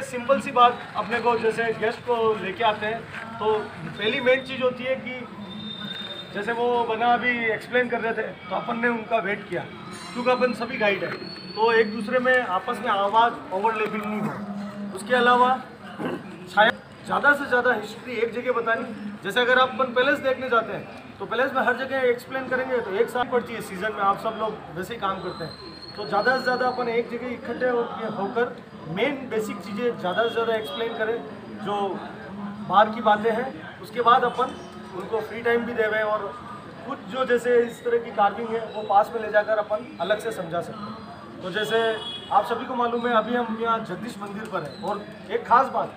Simple सी बात, अपने को जैसे गेस्ट को लेके आते हैं तो पहली मेन चीज़ होती है कि जैसे वो बना अभी एक्सप्लेन कर रहे थे तो अपन ने उनका वेट किया, क्योंकि अपन सभी गाइड हैं तो एक दूसरे में आपस में आवाज़ ओवरलैपिंग नहीं हो। उसके अलावा शायद ज़्यादा से ज़्यादा हिस्ट्री एक जगह बतानी, जैसे अगर आप अपन पैलेस देखने जाते हैं तो पैलेस में हर जगह एक्सप्लेन करेंगे तो एक साल पड़ती है, सीज़न में आप सब लोग वैसे ही काम करते हैं, तो ज़्यादा से ज़्यादा अपन एक जगह इकट्ठे होकर मेन बेसिक चीज़ें ज़्यादा से ज़्यादा एक्सप्लेन करें जो बाहर की बातें हैं। उसके बाद अपन उनको फ्री टाइम भी देवें और कुछ जो जैसे इस तरह की कार्विंग है वो पास में ले जाकर अपन अलग से समझा सकते हैं। तो जैसे आप सभी को मालूम है अभी हम यहाँ जगदीश मंदिर पर हैं, और एक खास बात,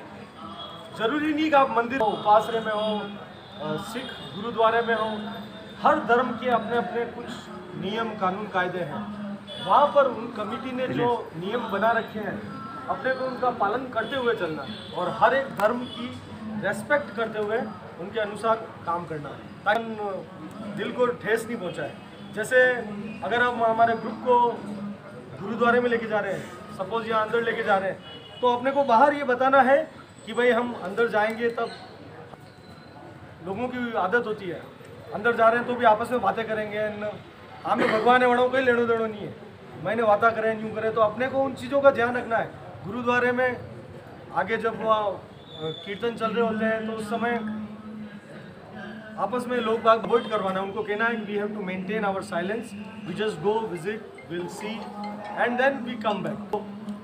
ज़रूरी नहीं कि आप मंदिर हो, उपासरे में हो, सिख गुरुद्वारे में हो, हर धर्म के अपने अपने कुछ नियम कानून कायदे हैं। वहाँ पर उन कमेटी ने जो नियम बना रखे हैं अपने को उनका पालन करते हुए चलना है और हर एक धर्म की रेस्पेक्ट करते हुए उनके अनुसार काम करना है, ताकि दिल को ठेस नहीं पहुँचाए। जैसे अगर हम हमारे ग्रुप को गुरुद्वारे में लेके जा रहे हैं, सपोज यहाँ अंदर लेके जा रहे हैं, तो अपने को बाहर ये बताना है कि भाई हम अंदर जाएंगे तब लोगों की आदत होती है अंदर जा रहे हैं तो भी आपस में बातें करेंगे, हमें भगवान है वड़ों कोई लेनो देनो नहीं है, मैंने वाता करें यूँ करें, तो अपने को उन चीज़ों का ध्यान रखना है। गुरुद्वारे में आगे जब वहाँ कीर्तन चल रहे होते हैं तो उस समय आपस में लोग बाग अवॉइड करवाना, उनको कहना है we have to maintain our silence, we just go visit, will see and then we come back. तो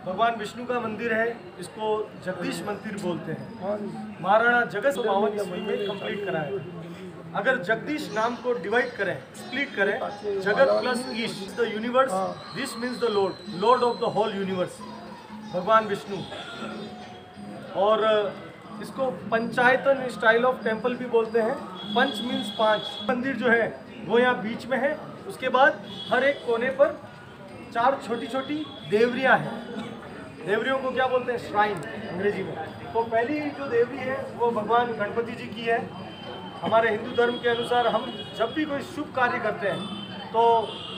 भगवान विष्णु का मंदिर है, इसको जगदीश मंदिर बोलते हैं। महाराणा जगत 52 ईस्वी में कंप्लीट कराया। अगर जगदीश नाम को डिवाइड करें, स्प्लिट करें, जगत प्लस ईश the universe, this means the Lord, Lord of the whole universe, भगवान विष्णु। और इसको पंचायतन स्टाइल ऑफ टेम्पल भी बोलते हैं। पंच मीन्स 5। मंदिर जो है वो यहाँ बीच में है, उसके बाद हर एक कोने पर 4 छोटी छोटी देवरियाँ हैं। देवरियों को क्या बोलते हैं? श्राइन अंग्रेजी में। तो पहली जो देवरी है वो भगवान गणपति जी की है। हमारे हिंदू धर्म के अनुसार हम जब भी कोई शुभ कार्य करते हैं तो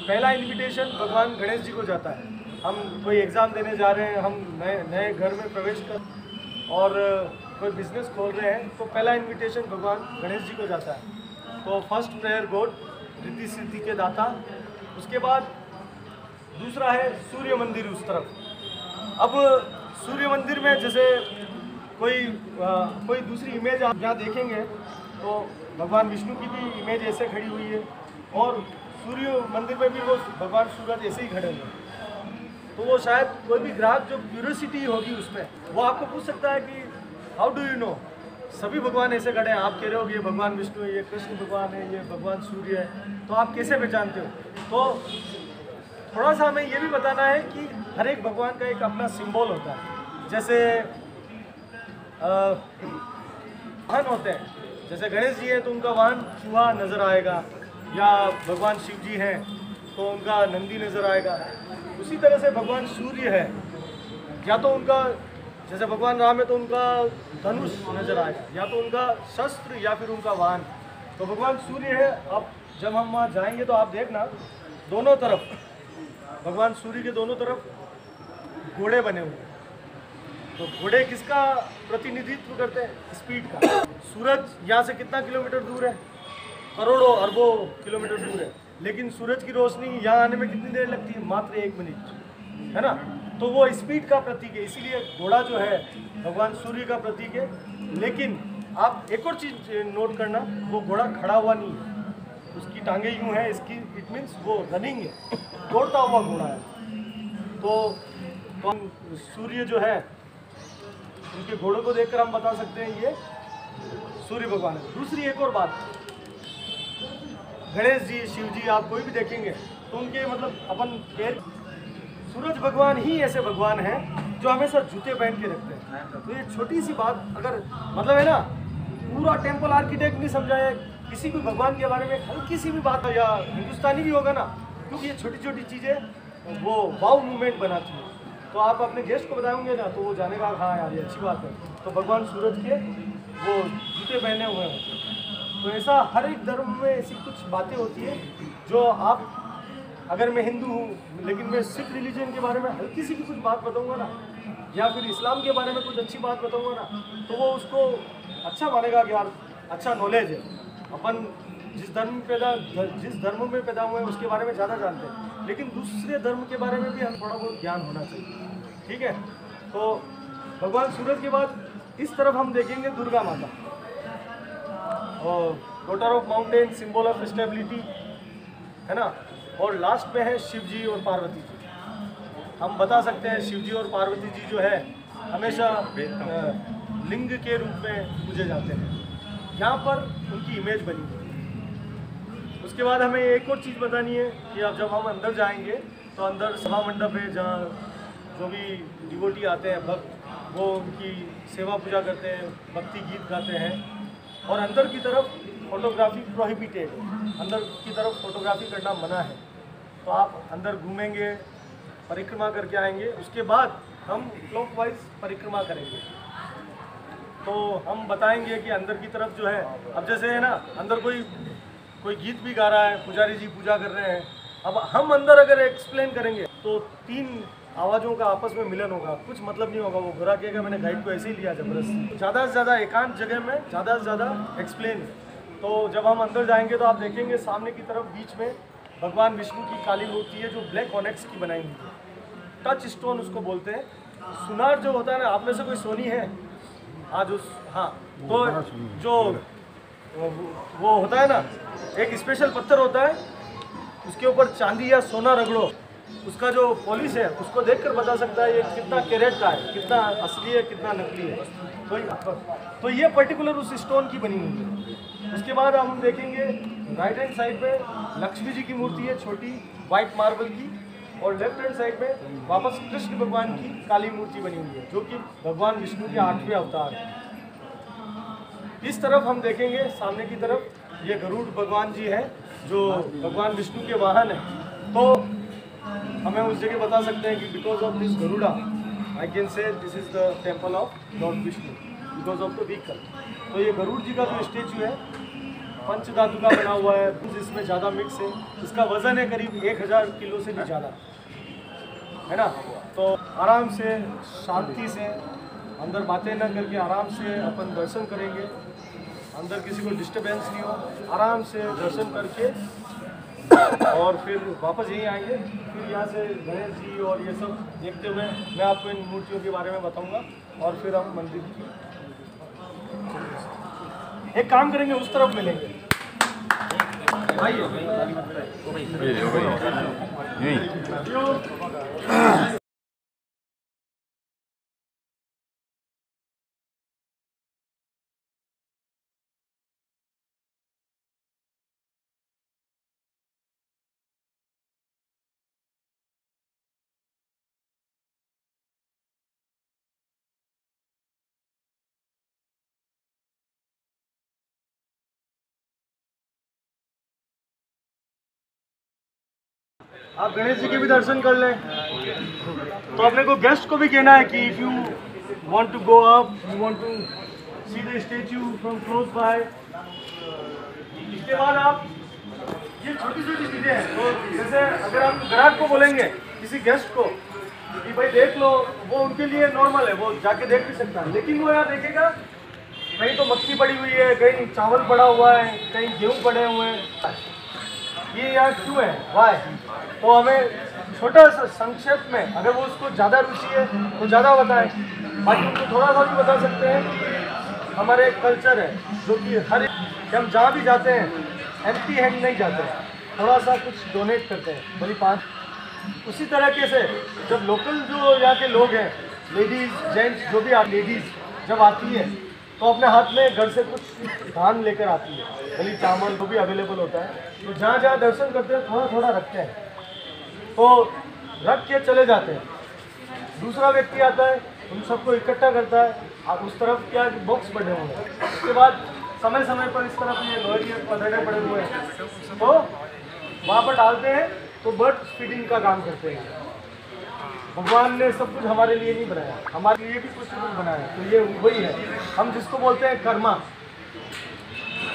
पहला इन्विटेशन भगवान गणेश जी को जाता है। हम कोई एग्ज़ाम देने जा रहे हैं, हम नए घर में प्रवेश कर और कोई बिजनेस खोल रहे हैं तो पहला इन्विटेशन भगवान गणेश जी को जाता है। तो first prayer God, Riddhi Siddhi के दाता। उसके बाद दूसरा है सूर्य मंदिर उस तरफ। अब सूर्य मंदिर में जैसे कोई दूसरी इमेज आप यहाँ देखेंगे तो भगवान विष्णु की भी इमेज ऐसे खड़ी हुई है और सूर्य मंदिर में भी वो भगवान सूरज ऐसे ही खड़े हुए हैं। तो वो शायद कोई भी ग्राहक जो क्यूरियोसिटी होगी उसमें वो आपको पूछ सकता है कि हाउ डू यू नो सभी भगवान ऐसे खड़े हैं, आप कह रहे हो कि ये भगवान विष्णु है, ये कृष्ण भगवान है, ये भगवान सूर्य है, तो आप कैसे पहचानते हो? तो थोड़ा सा हमें ये भी बताना है कि हर एक भगवान का एक अपना सिंबल होता है। जैसे वाहन होते हैं, जैसे गणेश जी है तो उनका वाहन चूहा नज़र आएगा, या भगवान शिव जी हैं तो उनका नंदी नज़र आएगा। उसी तरह से भगवान सूर्य है, या तो उनका जैसे भगवान राम है तो उनका धनुष नज़र आएगा, या तो उनका शस्त्र या फिर उनका वाहन। तो भगवान सूर्य है। अब जब हम वहाँ जाएंगे तो आप देखना दोनों तरफ भगवान सूर्य के दोनों तरफ घोड़े बने हुए हैं। तो घोड़े किसका प्रतिनिधित्व करते हैं? स्पीड का। सूरज यहाँ से कितना किलोमीटर दूर है? करोड़ों अरबों किलोमीटर दूर है, लेकिन सूरज की रोशनी यहाँ आने में कितनी देर लगती है? मात्र 1 मिनट, है ना? तो वो स्पीड का प्रतीक है, इसीलिए घोड़ा जो है भगवान सूर्य का प्रतीक है। लेकिन आप एक और चीज़ नोट करना, वो घोड़ा खड़ा हुआ नहीं है, उसकी टांगे यूँ हैं, इसकी इट मीन्स वो रनिंग है, दौड़ता हुआ घोड़ा है। तो सूर्य जो है उनके घोड़ों को देखकर हम बता सकते हैं ये सूर्य भगवान है। दूसरी एक और बात, गणेश जी, शिव जी, आप कोई भी देखेंगे तो उनके मतलब अपन पैर, सूरज भगवान ही ऐसे भगवान हैं जो हमेशा जूते पहन के रखते हैं। तो ये छोटी सी बात, अगर मतलब है ना, पूरा टेम्पल आर्किटेक्ट नहीं समझाए, किसी भी भगवान के बारे में हल्की सी भी बात हो, या हिंदुस्तानी भी होगा ना, क्योंकि ये छोटी छोटी चीज़ें वो वाव मूवमेंट बनाती हैं। तो आप अपने गेस्ट को बताएंगे ना तो वो जानेगा हाँ यार ये अच्छी बात है। तो भगवान सूरज के वो जूते पहने हुए हैं। तो ऐसा हर एक धर्म में ऐसी कुछ बातें होती है जो आप, अगर मैं हिंदू हूँ लेकिन मैं सिख रिलीजन के बारे में हल्की सी भी कुछ बात बताऊँगा ना या फिर इस्लाम के बारे में कुछ अच्छी बात बताऊंगा ना, तो वो उसको अच्छा मानेगा कि यार अच्छा नॉलेज है, अपन जिस धर्म में पैदा हुए हैं उसके बारे में ज़्यादा जानते हैं, लेकिन दूसरे धर्म के बारे में भी हम थोड़ा बहुत ज्ञान होना चाहिए। ठीक है, तो भगवान सूरज के बाद इस तरफ हम देखेंगे दुर्गा माता, और daughter of mountain, symbol of stability, है ना। और लास्ट में है शिव जी और पार्वती जी। हम बता सकते हैं शिव जी और पार्वती जी जो है हमेशा लिंग के रूप में पूजे जाते हैं, यहाँ पर उनकी इमेज बनी है। उसके बाद हमें एक और चीज़ बतानी है कि अब जब हम अंदर जाएंगे तो अंदर सभा मंडप है, जहाँ जो भी डिवोटी आते हैं भक्त, वो उनकी सेवा पूजा करते हैं, भक्ति गीत गाते हैं। और अंदर की तरफ फोटोग्राफी प्रोहिबिटेड है, अंदर की तरफ फोटोग्राफी करना मना है। तो आप अंदर घूमेंगे, परिक्रमा करके आएंगे, उसके बाद हम क्लॉकवाइज परिक्रमा करेंगे। तो हम बताएंगे कि अंदर की तरफ जो है, अब जैसे है ना, अंदर कोई गीत भी गा रहा है, पुजारी जी पूजा कर रहे हैं, अब हम अंदर अगर एक्सप्लेन करेंगे तो 3 आवाज़ों का आपस में मिलन होगा, कुछ मतलब नहीं होगा। वो बुरा कहेगा मैंने गाइड को ऐसे ही लिया जबरदस्ती। ज़्यादा से ज़्यादा एकांत जगह में ज़्यादा से ज़्यादा एक्सप्लेन। तो जब हम अंदर जाएंगे तो आप देखेंगे सामने की तरफ बीच में भगवान विष्णु की काली मूर्ति है, जो ब्लैक ऑनेक्स की बनाई हुई है, टच स्टोन उसको बोलते हैं। सुनार जो होता है ना, आप में से कोई सोनी है आज उस, हाँ, तो जो वो होता है ना, एक स्पेशल पत्थर होता है, उसके ऊपर चांदी या सोना रगड़ो, उसका जो पॉलिश है उसको देखकर बता सकता है ये कितना कैरेट का है, कितना असली है, कितना नकली है। तो ये पर्टिकुलर उस स्टोन की बनी हुई है। उसके बाद हम देखेंगे राइट हैंड साइड पे लक्ष्मी जी की मूर्ति है, छोटी वाइट मार्बल की, और लेफ्ट हैंड साइड में वापस कृष्ण भगवान की काली मूर्ति बनी हुई है, जो कि भगवान विष्णु के 8वें अवतार है। इस तरफ हम देखेंगे सामने की तरफ, ये गरुड़ भगवान जी है जो भगवान विष्णु के वाहन है। तो हमें उस जगह बता सकते हैं कि because of this Garuda I can say this is the temple of Lord Vishnu because of the vehicle. तो ये गरुड़ जी का जो स्टेचू है पंच धातु का बना हुआ है, इसमें ज़्यादा मिक्स है, इसका वजन है करीब 1000 किलो से भी ज़्यादा, है ना। तो आराम से शांति से अंदर बातें न करके आराम से अपन दर्शन करेंगे, अंदर किसी को डिस्टर्बेंस नहीं हो, आराम से दर्शन करके और फिर वापस यहीं आएंगे। फिर यहाँ से गणेश जी और ये सब देखते हुए मैं आपको इन मूर्तियों के बारे में बताऊंगा, और फिर हम मंदिर की एक काम करेंगे, उस तरफ मिलेंगे। आप गणेश जी के भी दर्शन कर लें। तो अपने को गेस्ट को भी कहना है कि if you want to go up, you want to see the statue from close by. इसके बाद आप ये छोटी छोटी चीज़ें हैं, तो जैसे अगर आप ग्राहक को बोलेंगे किसी गेस्ट को कि भाई देख लो, वो उनके लिए नॉर्मल है, वो जाके देख भी सकता है, लेकिन वो यहाँ देखेगा कहीं तो मक्खी पड़ी हुई है, कहीं चावल पड़ा हुआ है, कहीं गेहूँ पड़े हुए हैं, ये यहाँ क्यों है, वाई। तो हमें छोटा सा संक्षेप में, अगर वो उसको ज़्यादा रुचि है तो ज़्यादा बताएं, बाकी उनको थोड़ा सा भी बता सकते हैं कि हमारे एक कल्चर है जो कि हर हम जहाँ भी जाते हैं एम्प्टी हैंड नहीं जाते हैं, थोड़ा सा कुछ डोनेट करते हैं, भली 5। उसी तरीके से जब लोकल जो यहाँ के लोग हैं, लेडीज़ जेंट्स जो भी लेडीज़ जब आती है तो अपने हाथ में घर से कुछ धान लेकर आती है, भली चावल जो भी अवेलेबल होता है, तो जहाँ जहाँ दर्शन करते हैं थोड़ा थोड़ा रखते हैं, तो रख के चले जाते हैं। दूसरा व्यक्ति आता है, उन सबको इकट्ठा करता है, आप उस तरफ क्या बॉक्स बने हुए हैं, उसके बाद समय समय पर इस तरफ ये लोहे के पधरे पड़े हुए हैं, तो वहाँ पर डालते हैं, तो बर्ड फीडिंग का काम करते हैं। भगवान ने सब कुछ हमारे लिए नहीं बनाया, हमारे लिए भी कुछ बनाया, तो ये वही है, हम जिसको बोलते हैं कर्मा।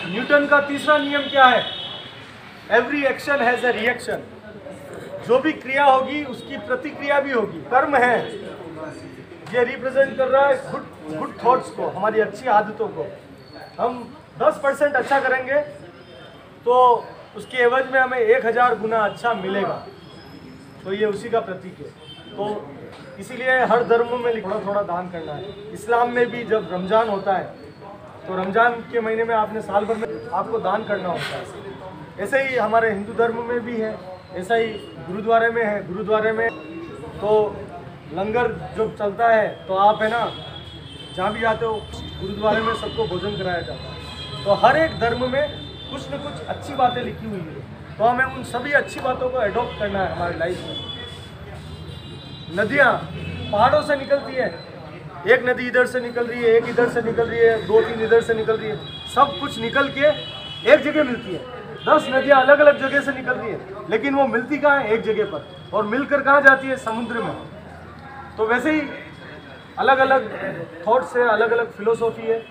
न्यूटन का तीसरा नियम क्या है? Every action has a reaction. जो भी क्रिया होगी उसकी प्रतिक्रिया भी होगी, कर्म है। ये रिप्रेजेंट कर रहा है गुड थॉट्स को, हमारी अच्छी आदतों को। हम 10% अच्छा करेंगे तो उसके एवज में हमें 1000 गुना अच्छा मिलेगा। तो ये उसी का प्रतीक है। तो इसीलिए हर धर्म में थोड़ा थोड़ा दान करना है। इस्लाम में भी जब रमज़ान होता है तो रमज़ान के महीने में आपने साल भर में आपको दान करना होता है। ऐसे ही हमारे हिंदू धर्म में भी है, ऐसा ही गुरुद्वारे में है। गुरुद्वारे में तो लंगर जो चलता है तो आप है ना जहाँ भी जाते हो गुरुद्वारे में सबको भोजन कराया जाता है। तो हर एक धर्म में कुछ न कुछ अच्छी बातें लिखी हुई है, तो हमें उन सभी अच्छी बातों को एडॉप्ट करना है हमारी लाइफ में। नदियाँ पहाड़ों से निकलती है, एक नदी इधर से निकल रही है, एक इधर से निकल रही है, 2-3 इधर से निकल रही है, सब कुछ निकल के एक जगह मिलती है। 10 नदियाँ अलग अलग जगह से निकल रही है, लेकिन वो मिलती कहाँ है? एक जगह पर। और मिलकर कहाँ जाती है? समुद्र में। तो वैसे ही अलग अलग थॉट्स है, अलग अलग फिलोसॉफी है,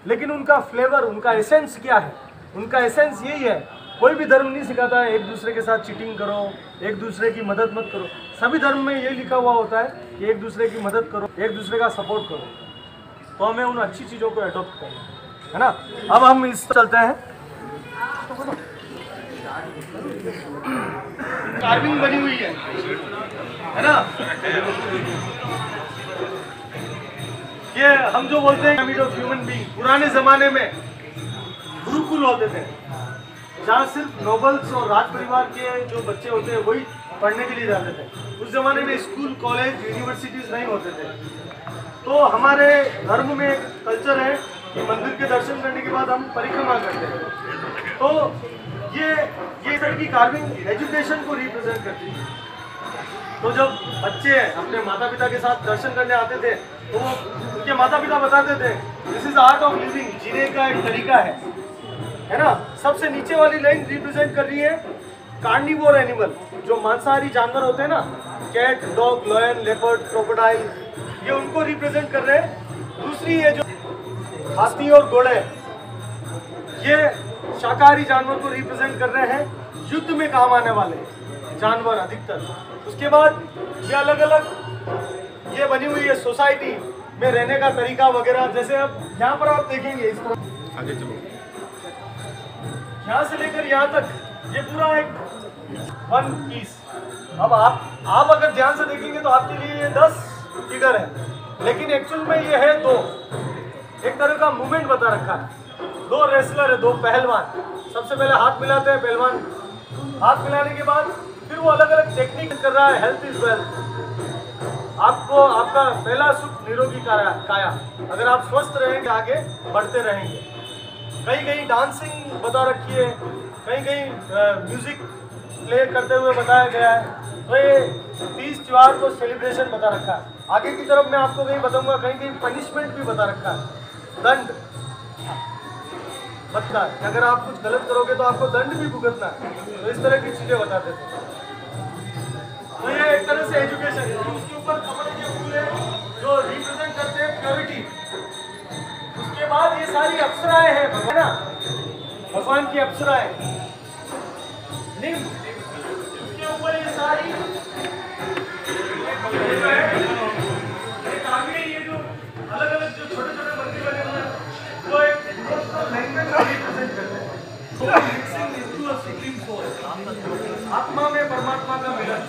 लेकिन उनका फ्लेवर, उनका एसेंस क्या है? उनका एसेंस यही है। कोई भी धर्म नहीं सिखाता है एक दूसरे के साथ चीटिंग करो, एक दूसरे की मदद मत करो। सभी धर्म में ये लिखा हुआ होता है कि एक दूसरे की मदद करो, एक दूसरे का सपोर्ट करो। तो हमें उन अच्छी चीज़ों को अडॉप्ट करना है ना। अब हम इस चलते हैं। कार्विंग बनी हुई है ना। ये हम जो बोलते हैं पिरामिड ऑफ ह्यूमन बीइंग, पुराने जमाने में गुरुकुल होते थे जहाँ सिर्फ नोबल्स और राज परिवार के जो बच्चे होते हैं वही पढ़ने के लिए जाते थे। उस जमाने में स्कूल, कॉलेज, यूनिवर्सिटीज नहीं होते थे। तो हमारे धर्म में कल्चर है कि मंदिर के दर्शन करने के बाद हम परिक्रमा करते हैं। तो ये तरह की कार्विंग एजुकेशन को रिप्रेजेंट करती है। तो जब बच्चे अपने माता पिता के साथ दर्शन करने आते थे तो वो उनके माता पिता बताते थे this is art of living, जीने का एक तरीका है ना। सबसे नीचे वाली लाइन रिप्रेजेंट कर रही है कार्निवोर एनिमल, जो मांसाहारी जानवर होते हैं ना, cat, dog, lion, leopard, crocodile, ये उनको रिप्रेजेंट कर रहे हैं। दूसरी है जो हाथी और घोड़े, ये शाकाहारी जानवर को रिप्रेजेंट कर रहे हैं, युद्ध में काम आने वाले जानवर अधिकतर। उसके बाद ये अलग अलग ये बनी हुई है सोसाइटी में रहने का तरीका वगैरह। जैसे अब यहाँ पर आप देखेंगे, इस तरह आगे चलो, यहाँ से लेकर यहाँ तक ये पूरा एक वन पीस। अब आप अगर ध्यान से देखेंगे तो आपके लिए ये 10 फिगर है, लेकिन एक्चुअल में ये है 2। एक तरह का मूवमेंट बता रखा है। 2 रेसलर है, 2 पहलवान। सबसे पहले हाथ मिलाते हैं पहलवान, हाथ मिलाने के बाद फिर वो अलग अलग टेक्निक कर रहा है। Health is wealth. आपको आपका पहला सुख निरोगी काया। अगर आप स्वस्थ रहेंगे आगे बढ़ते रहेंगे। कहीं कहीं डांसिंग बता रखी है, कहीं कहीं म्यूजिक प्ले करते हुए बताया गया है। तो ये 30 त्योहार को सेलिब्रेशन बता रखा है। आगे की तरफ मैं आपको कहीं बताऊंगा, कहीं कहीं पनिशमेंट भी बता रखा है, दंड बता है। अगर आप कुछ गलत करोगे तो आपको दंड भी भुगतना है। तो इस तरह की चीजें बताते थे। तो ये एक तरह से एजुकेशन है। उसके ऊपर कपड़े के फूल है जो रिप्रेजेंट करते हैं प्योरिटी। उसके बाद ये सारी अप्सराएं हैं भगवान की अप्सराएं, निम्न। उसके ऊपर ये सारी ये जो अलग अलग जो छोटे छोटे मंदिर बने हुए हैं वो एक लैंग्वेज को रिप्रेजेंट करते हैं। तो mixing into a supreme soul, आत्मा में परमात्मा का मिलन।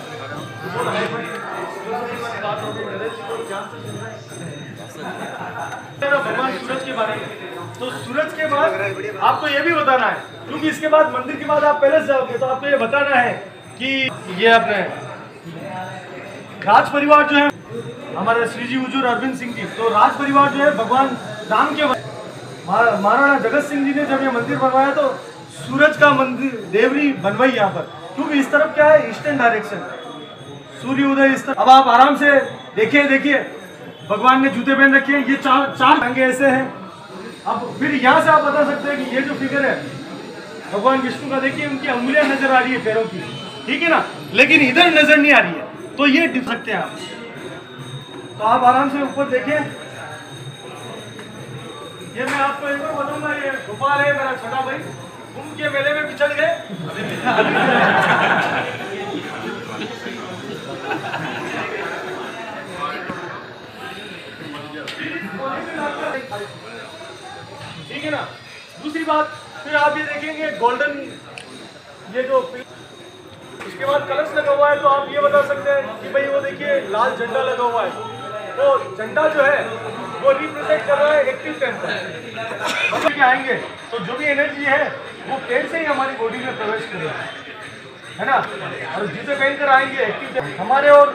भगवान सूरज के बारे में, तो सूरज के बाद आपको ये भी बताना है, क्योंकि इसके बाद मंदिर के बाद आप पैलेस जाओगे तो आपको ये बताना है कि ये अपने राज परिवार जो है हमारे श्री जी हुजूर अरविंद सिंह जी, तो राज परिवार जो है भगवान राम के महाराणा जगत सिंह जी ने जब ये मंदिर बनवाया तो सूरज का मंदिर देवरी बनवाई यहाँ पर, क्योंकि इस तरफ क्या है ईस्टर्न डायरेक्शन, सूर्य उदय इस तरफ। अब आप आराम से देखिए भगवान ने जूते पहन रखे हैं, ये चार टांगे ऐसे हैं। अब फिर यहाँ से आप बता सकते हैं कि ये जो फिगर है भगवान विष्णु का, देखिए उनकी अंगुलियां नजर आ रही है पैरों की, ठीक है ना, लेकिन इधर नजर नहीं आ रही है, तो ये दिख सकते हैं आप। तो आप आराम से ऊपर देखिए। ये मैं आपको एक बार बताऊंगा, ये गोपाल है मेरा छोटा भाई, कुंभ के मेले में बिछड़ गए। ठीक है ना। दूसरी बात, फिर आप ये देखेंगे गोल्डन, ये जो उसके बाद कलश लगा हुआ है, तो आप ये बता सकते हैं कि भाई वो देखिए लाल झंडा लगा हुआ है, तो झंडा जो है वो रिप्रेजेंट कर रहा है एक्टिव टेम्पर। मतलब कि आएंगे तो जो भी एनर्जी है वो पेड़ से ही हमारी बॉडी में प्रवेश करेगा, है ना। और जूते पहनकर आएंगे एक्टिव हमारे और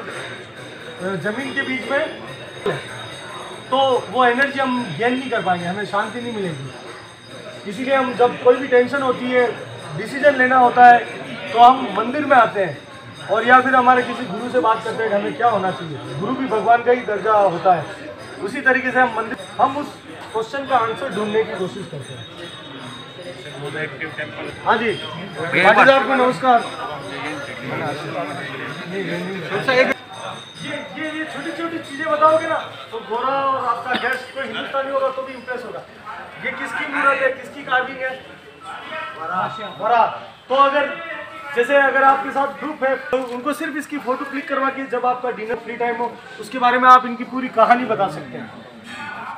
जमीन के बीच में, तो वो एनर्जी हम गेन नहीं कर पाएंगे, हमें शांति नहीं मिलेगी। इसीलिए हम जब कोई भी टेंशन होती है, डिसीजन लेना होता है, तो हम मंदिर में आते हैं और या फिर हमारे किसी गुरु से बात करते हैं कि हमें क्या होना चाहिए। गुरु भी भगवान का ही दर्जा होता है। उसी तरीके से हम उस क्वेश्चन का आंसर ढूंढने की कोशिश करते हैं। हाँ जी, पाटिल साहब को नमस्कार। ये छोटी छोटी चीजें बताओगे ना, तो गोरा और आपका गेस्ट कोई हिंदुस्तानी होगा तो भी इम्प्रेस होगा। ये किसकी मूर्त है, किसकी कार्विंग है? वरा। तो अगर आपके साथ ग्रुप है तो उनको सिर्फ इसकी फोटो क्लिक करवा के, जब आपका डिनर फ्री टाइम हो, उसके बारे में आप इनकी पूरी कहानी बता सकते हैं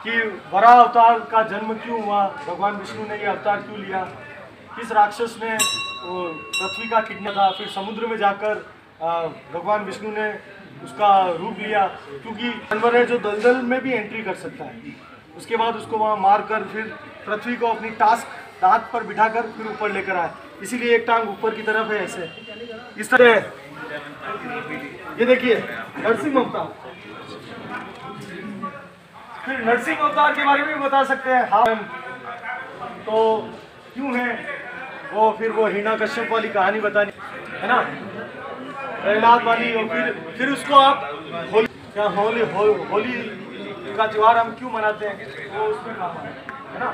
कि वरा अवतार का जन्म क्यों हुआ, भगवान विष्णु ने ये अवतार क्यों लिया, किस राक्षस ने पृथ्वी का किडनैप था, फिर समुद्र में जाकर भगवान विष्णु ने उसका रूप लिया, क्योंकि जानवर है जो दलदल में भी एंट्री कर सकता है। उसके बाद उसको वहाँ मार कर फिर पृथ्वी को अपनी दांत पर बिठाकर फिर ऊपर लेकर आए, इसीलिए एक टांग ऊपर की तरफ है ऐसे, इस तरह। ये देखिए नरसिंह अवतार, फिर नरसिंह अवतार के बारे में भी बता सकते हैं। हाँ, तो क्यों है वो, फिर वो हिरण्यकश्यप वाली कहानी बतानी है ना, प्रहलाद वाली। और फिर उसको आप होली का त्योहार हम क्यों मनाते हैं, वो उसमें काम है ना।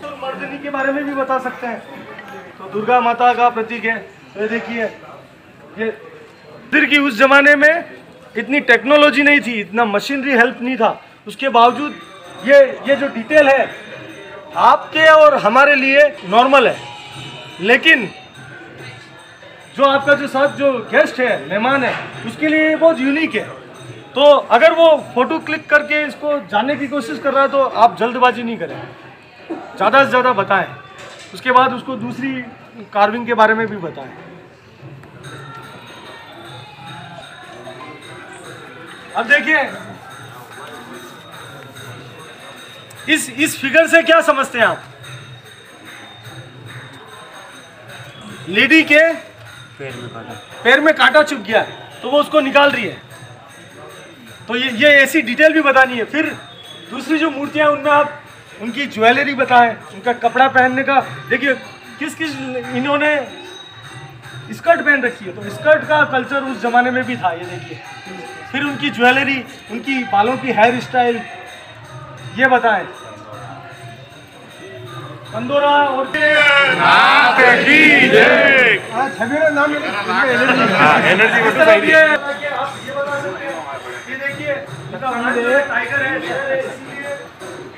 तो मर्दनी के बारे में भी बता सकते हैं, तो दुर्गा माता का प्रतीक है। तो देखिए ये मंदिर की उस जमाने में इतनी टेक्नोलॉजी नहीं थी, इतना मशीनरी हेल्प नहीं था, उसके बावजूद ये जो डिटेल है आपके और हमारे लिए नॉर्मल है, लेकिन जो आपका जो साथ जो गेस्ट है, मेहमान है, उसके लिए बहुत यूनिक है। तो अगर वो फोटो क्लिक करके इसको जानने की कोशिश कर रहा है तो आप जल्दबाजी नहीं करें, ज़्यादा से ज़्यादा बताएं, उसके बाद उसको दूसरी कार्विंग के बारे में भी बताएं। अब देखिए इस फिगर से क्या समझते हैं आप? लेडी के पैर में कांटा चुभ गया है, तो वो उसको निकाल रही है, तो ये ऐसी डिटेल भी बतानी है। फिर दूसरी जो मूर्तियां, उनमें आप उनकी ज्वेलरी बताएं, उनका कपड़ा पहनने का। देखिए किस इन्होंने स्कर्ट पहन रखी है, तो स्कर्ट का कल्चर उस जमाने में भी था, ये देखिए। फिर उनकी ज्वेलरी, उनकी बालों की हेयर स्टाइल, ये बताएं। कंदोरा और एनर्जी आप ये बता सकते हैं, ये देखिए टाइगर है,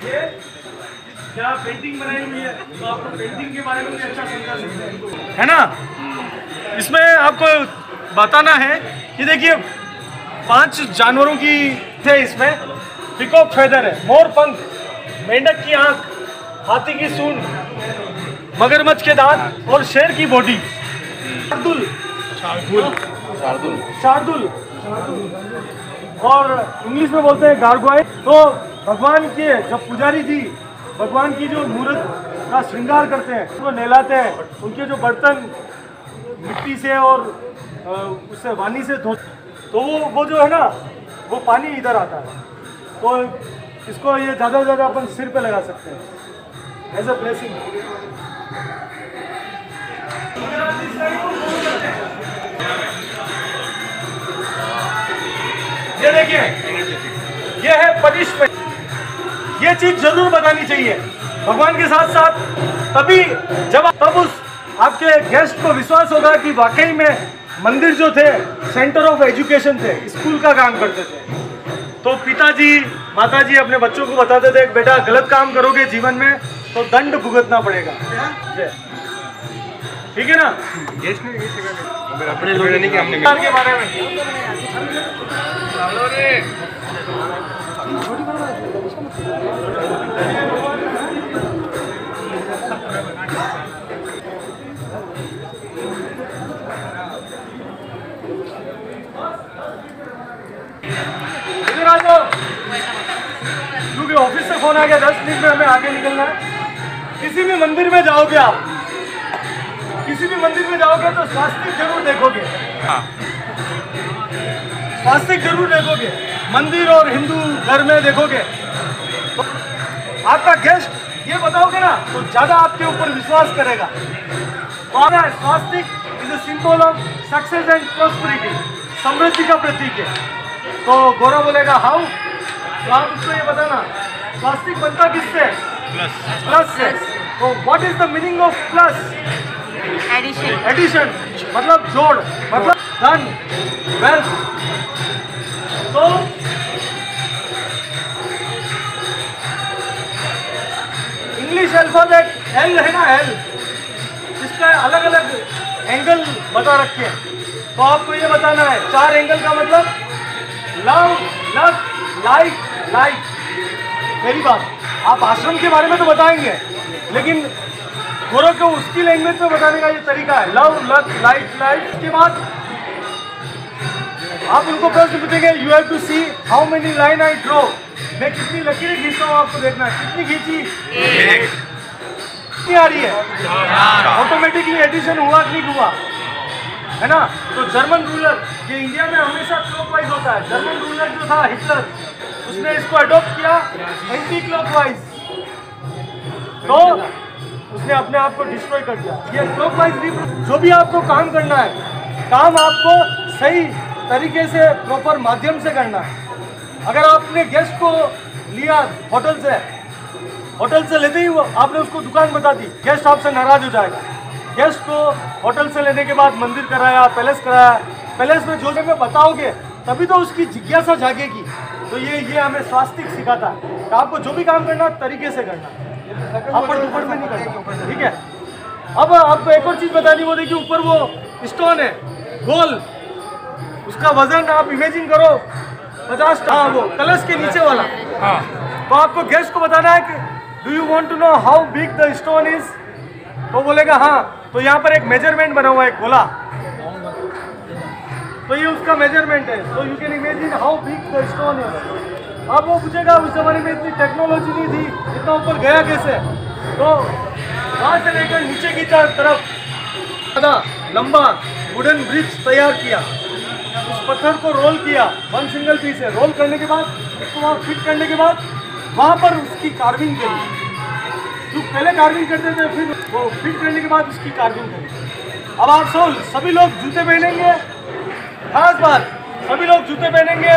ये क्या पेंटिंग बनाई हुई है, तो आपको पेंटिंग के बारे में भी अच्छा समझा सकते हैं, है ना। इसमें आपको बताना है कि देखिए 5 जानवरों की थे इसमें। पिकॉक फेदर है, मोर पंख, मेंढक की आंख, हाथी की सूंड, मगरमच्छ के दांत और शेर की बॉडी। शार्दुल और इंग्लिश में बोलते हैं गार्गोइल। तो भगवान के जब पुजारी जी भगवान की जो मूर्त का श्रृंगार करते हैं, उसको नहलाते हैं, उनके जो बर्तन मिट्टी से और उससे वानी से धो, तो वो जो है ना, वो पानी इधर आता है, तो इसको ये ज़्यादा से ज़्यादा अपन सिर पे लगा सकते हैं एज अ ब्लेसिंग। ये देखिए, ये है पनिशमेंट। ये चीज जरूर बतानी चाहिए भगवान के साथ साथ, तभी तब उस आपके गेस्ट को विश्वास होगा कि वाकई में मंदिर जो थे सेंटर ऑफ एजुकेशन थे, स्कूल का काम करते थे। तो पिताजी माताजी अपने बच्चों को बताते थे, बेटा गलत काम करोगे जीवन में तो दंड भुगतना पड़ेगा। ठीक है ना। अपने लोग के बारे में इधर आ जाओ, क्योंकि ऑफिस से फोन आ गया, 10 मिनट में हमें आगे निकलना है। किसी भी मंदिर में जाओगे आप, किसी भी मंदिर में जाओगे तो स्वास्तिक जरूर देखोगे। स्वास्तिक जरूर देखोगे, मंदिर और हिंदू घर में देखोगे। तो आपका गेस्ट ये बताओगे ना तो ज्यादा आपके ऊपर विश्वास करेगा। Swastik is a symbol of success and prosperity, समृद्धि का प्रतीक है। तो गौरव बोलेगा हाउ, तो आप उसको ये बताना स्वास्तिक बनता किससे? प्लस से। तो what is the meaning of plus? Addition. Addition मतलब जोड़, मतलब धन, वेल्थ। तो इंग्लिश अल्फाबेट एल है ना, एल, इसका अलग अलग एंगल बता रखे हैं। तो आपको ये बताना है 4 एंगल का मतलब लव, लव, लाइक, लाइक। मेरी बात, आप आश्रम के बारे में तो बताएंगे, लेकिन गुरु को उसकी लैंग्वेज में बताने का ये तरीका है, लव, लव, लाइक, लाइक। के बाद आप उनको प्रश्न पूछेंगे, you have to see how many line I draw. मैं कितनी लकीरें खींचता हूँ, आपको देखना है। कितनी खींची? कितनी आ रही है? ऑटोमेटिकली एडिशन हुआ कि नहीं हुआ, है ना? तो जर्मन रूलर, ये इंडिया में हमेशा क्लॉकवाइज होता है। जर्मन रूलर जो था हिटलर, उसने इसको अडॉप्ट किया एंटी क्लॉकवाइज, तो उसने अपने आप को डिस्ट्रॉय कर दिया। ये क्लॉकवाइज। जो भी आपको काम करना है, काम आपको सही तरीके से प्रॉपर माध्यम से करना है। अगर आपने गेस्ट को लिया होटल से लेते ही वो आपने उसको दुकान बता दी, गेस्ट आपसे नाराज हो जाएगा। गेस्ट को होटल से लेने के बाद मंदिर कराया, पैलेस कराया, पैलेस में जो जगह बताओगे तभी तो उसकी जिज्ञासा जागेगी। तो ये हमें स्वास्तिक सिखाता है कि आपको जो भी काम करना तरीके से करना, आप दुपड़ में नहीं करना, ठीक है? अब आपको एक और चीज़ बतानी, वो देखिए ऊपर वो स्टोन है गोल, उसका वजन आप इमेजिन करो 50 टन, वो कलश के नीचे वाला। तो आपको गेस्ट को बताना है कि do you want to know how big the stone is? तो बोलेगा हाँ। तो यहाँ पर एक मेजरमेंट बना हुआ है, गोला, तो ये उसका मेजरमेंट है। तो you can imagine how big the stone is. अब वो पूछेगा उस जमाने में इतनी टेक्नोलॉजी नहीं थी, इतना ऊपर गया कैसे? तो वहाँ से लेकर नीचे की तरफ लंबा वुडन ब्रिज तैयार किया, उस पत्थर को रोल किया, 1 सिंगल पीस है। रोल करने के बाद उसको वहाँ फिट करने के बाद वहाँ पर उसकी कार्विंग करी। जो पहले कार्विंग करते थे, फिर वो फिट करने के बाद उसकी कार्विंग करी। अब आप सभी लोग जूते पहनेंगे, खास बात, सभी लोग जूते पहनेंगे,